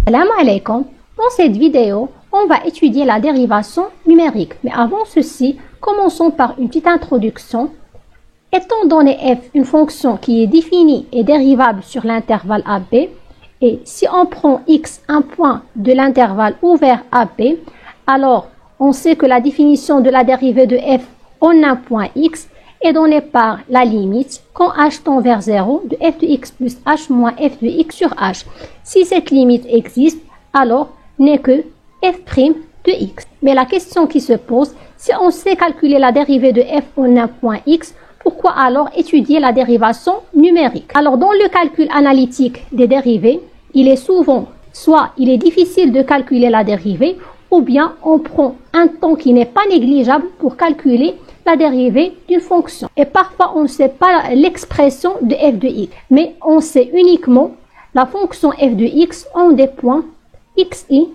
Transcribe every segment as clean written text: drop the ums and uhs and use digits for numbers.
Salam alaikum. Dans cette vidéo, on va étudier la dérivation numérique. Mais avant ceci, commençons par une petite introduction. Étant donné f une fonction qui est définie et dérivable sur l'intervalle AB, et si on prend x un point de l'intervalle ouvert AB, alors on sait que la définition de la dérivée de f en un point x est donnée par la limite quand h tend vers 0 de f de x plus h moins f de x sur h. Si cette limite existe, alors n'est que f' de x. Mais la question qui se pose, si on sait calculer la dérivée de f en un point x, pourquoi alors étudier la dérivation numérique? Alors dans le calcul analytique des dérivées, il est souvent, soit il est difficile de calculer la dérivée, ou bien on prend un temps qui n'est pas négligeable pour calculer la dérivée d'une fonction. Et parfois on ne sait pas l'expression de f de x, mais on sait uniquement la fonction f de x en des points xi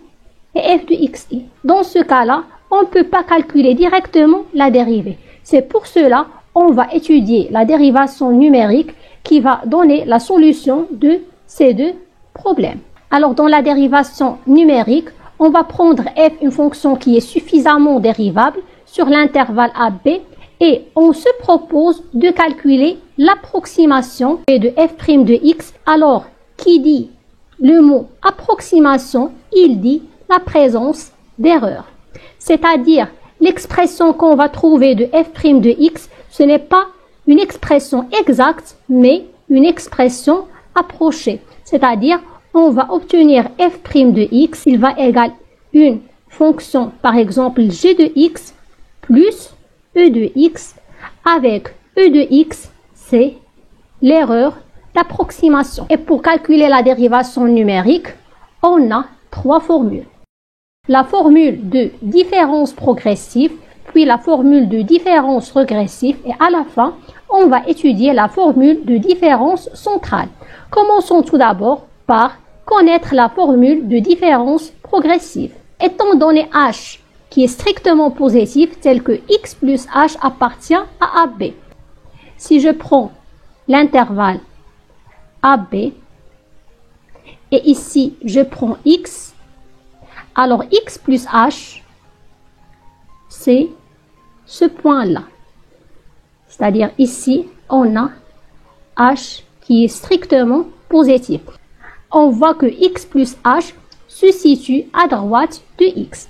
et f de xi. Dans ce cas-là, on ne peut pas calculer directement la dérivée. C'est pour cela on va étudier la dérivation numérique qui va donner la solution de ces deux problèmes. Alors dans la dérivation numérique, on va prendre f une fonction qui est suffisamment dérivable sur l'intervalle AB et on se propose de calculer l'approximation de f' de x. Alors qui dit le mot approximation, il dit la présence d'erreur. C'est-à-dire l'expression qu'on va trouver de f' de x, ce n'est pas une expression exacte, mais une expression approchée. C'est-à-dire, on va obtenir f' de x, il va égaler une fonction, par exemple g de x plus e de x, avec e de x, c'est l'erreur d'approximation. Et pour calculer la dérivation numérique, on a trois formules. La formule de différence progressive, puis la formule de différence régressive et à la fin, on va étudier la formule de différence centrale. Commençons tout d'abord par connaître la formule de différence progressive. Étant donné h qui est strictement positif, tel que x plus h appartient à AB. Si je prends l'intervalle AB et ici je prends x, alors x plus h, c'est ce point-là. C'est-à-dire ici, on a h qui est strictement positif. On voit que x plus h se situe à droite de x.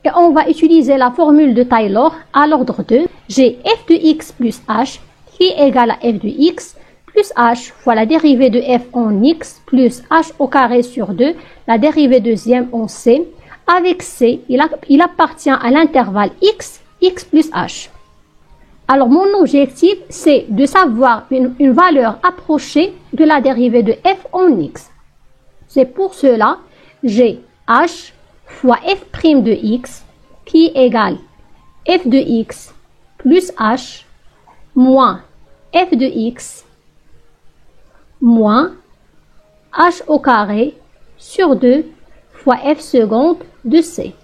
Et on va utiliser la formule de Taylor à l'ordre de j'ai f de x plus h qui est égal à f de x plus h fois la dérivée de f en x plus h au carré sur 2, la dérivée deuxième en c. Avec c, il appartient à l'intervalle x plus h. Alors mon objectif, c'est de savoir une valeur approchée de la dérivée de f en x. C'est pour cela, j'ai h fois f' de x qui est égal f de x plus h moins f de x moins h au carré sur 2 fois f seconde de c.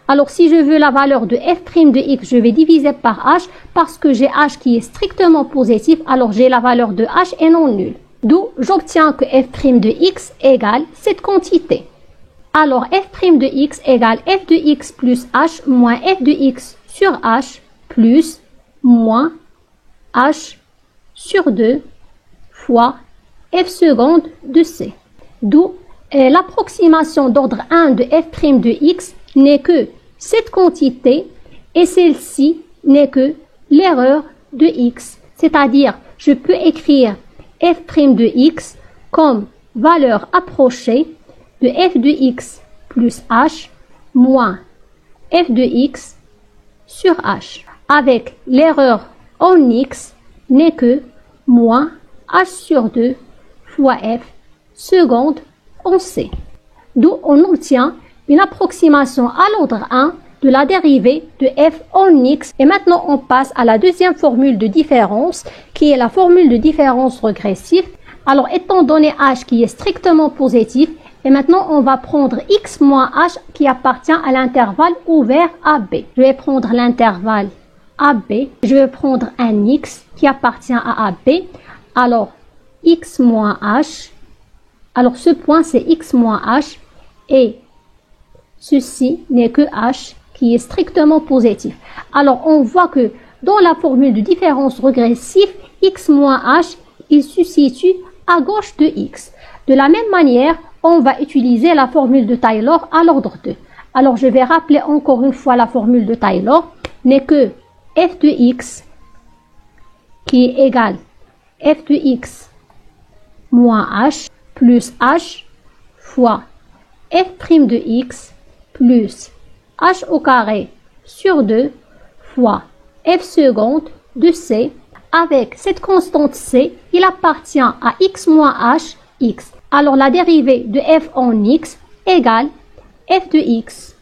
Alors si je veux la valeur de f' de x, je vais diviser par h parce que j'ai h qui est strictement positif, alors j'ai la valeur de h et non nulle. D'où j'obtiens que f' de x égale cette quantité. Alors f' de x égale f de x plus h moins f de x sur h plus moins h sur 2 fois f seconde de c. D'où l'approximation d'ordre 1 de f' de x n'est que cette quantité et celle-ci n'est que l'erreur de x. C'est-à-dire, je peux écrire f' de x comme valeur approchée de f de x plus h moins f de x sur h. Avec l'erreur en x n'est que moins h sur 2 fois f seconde en c. D'où on obtient une approximation à l'ordre 1 de la dérivée de f en x. Et maintenant, on passe à la deuxième formule de différence, qui est la formule de différence régressive. Alors, étant donné h qui est strictement positif, et maintenant, on va prendre x moins h qui appartient à l'intervalle ouvert AB. Je vais prendre l'intervalle AB. Je vais prendre un x qui appartient à AB. Alors, x moins h Alors ce point c'est x moins h et ceci n'est que h qui est strictement positif. Alors on voit que dans la formule de différence régressive, x moins h, il se situe à gauche de x. De la même manière, on va utiliser la formule de Taylor à l'ordre 2. Alors je vais rappeler encore une fois la formule de Taylor, n'est que f de x qui est égal f de x moins h plus h fois f' de x plus h au carré sur 2 fois f seconde de c. Avec cette constante c, il appartient à x moins h, x. Alors la dérivée de f en x égale f de x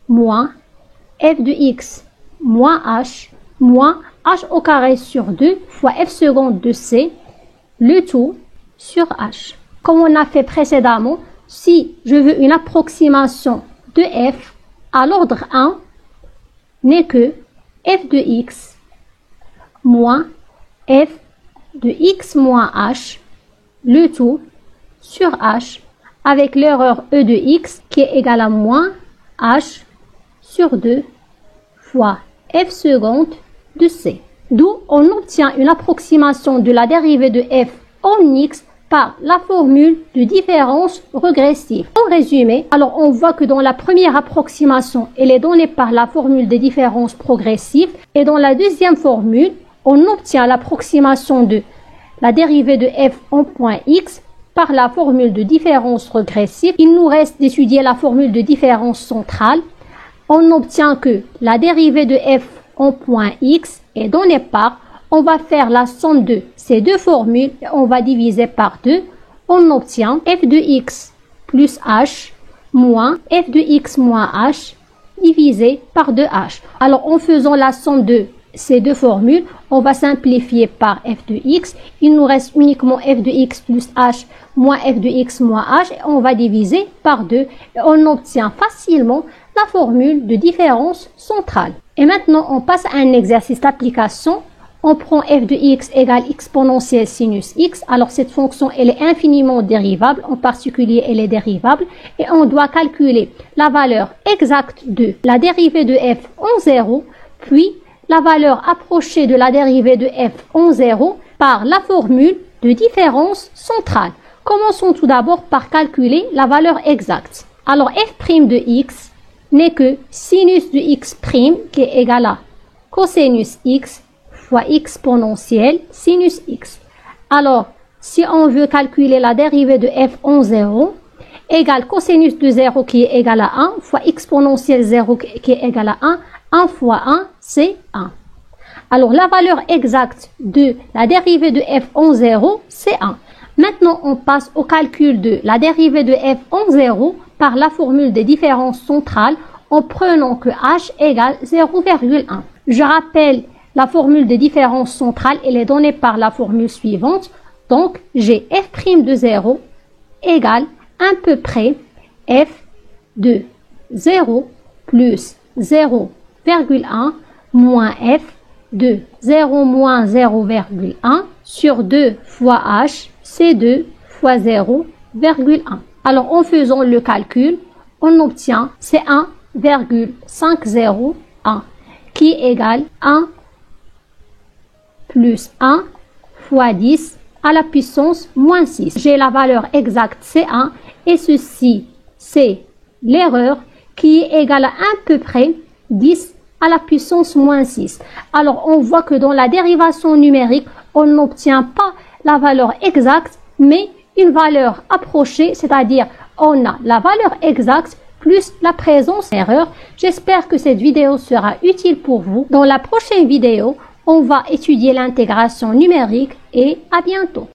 moins f de x moins h au carré sur 2 fois f seconde de c, le tout sur h. Comme on a fait précédemment, si je veux une approximation de f à l'ordre 1, n'est que f de x moins f de x moins h, le tout sur h, avec l'erreur e de x qui est égale à moins h sur 2 fois f seconde de c. D'où on obtient une approximation de la dérivée de f en x par la formule de différence régressive. En résumé, alors on voit que dans la première approximation, elle est donnée par la formule de différence progressive, et dans la deuxième formule, on obtient l'approximation de la dérivée de f en point x par la formule de différence régressive. Il nous reste d'étudier la formule de différence centrale. On obtient que la dérivée de f en point x est donnée par, on va faire la somme de ces deux formules et on va diviser par 2. On obtient f de x plus h moins f de x moins h divisé par 2h. Alors en faisant la somme de ces deux formules, on va simplifier par f de x. Il nous reste uniquement f de x plus h moins f de x moins h et on va diviser par 2 et on obtient facilement la formule de différence centrale. Et maintenant on passe à un exercice d'application. On prend f de x égale exponentielle sinus x. Alors cette fonction elle est infiniment dérivable, en particulier elle est dérivable et on doit calculer la valeur exacte de la dérivée de f en 0 puis la valeur approchée de la dérivée de f en 0 par la formule de différence centrale. Commençons tout d'abord par calculer la valeur exacte. Alors f' de x n'est que sinus de x' qui est égal à cosinus x fois exponentielle sinus x. Alors, si on veut calculer la dérivée de f en 0, égale cosinus de 0 qui est égal à 1 fois exponentielle 0 qui est égal à 1, 1 fois 1, c'est 1. Alors, la valeur exacte de la dérivée de f en 0, c'est 1. Maintenant, on passe au calcul de la dérivée de f en 0 par la formule des différences centrales en prenant que h égale 0,1. Je rappelle la formule de différence centrale, elle est donnée par la formule suivante. Donc, j'ai f' de 0 égale à peu près f de 0 plus 0,1 moins f de 0 moins 0,1 sur 2 fois h, c'est 2 fois 0,1. Alors, en faisant le calcul, on obtient c'est 1,501 qui égale 1 plus 1 fois 10 à la puissance moins 6. J'ai la valeur exacte, c'est 1, et ceci, c'est l'erreur qui est égale à peu près 10 à la puissance moins 6. Alors, on voit que dans la dérivation numérique, on n'obtient pas la valeur exacte, mais une valeur approchée, c'est-à-dire on a la valeur exacte plus la présence d'erreur. J'espère que cette vidéo sera utile pour vous. Dans la prochaine vidéo, on va étudier l'intégration numérique et à bientôt.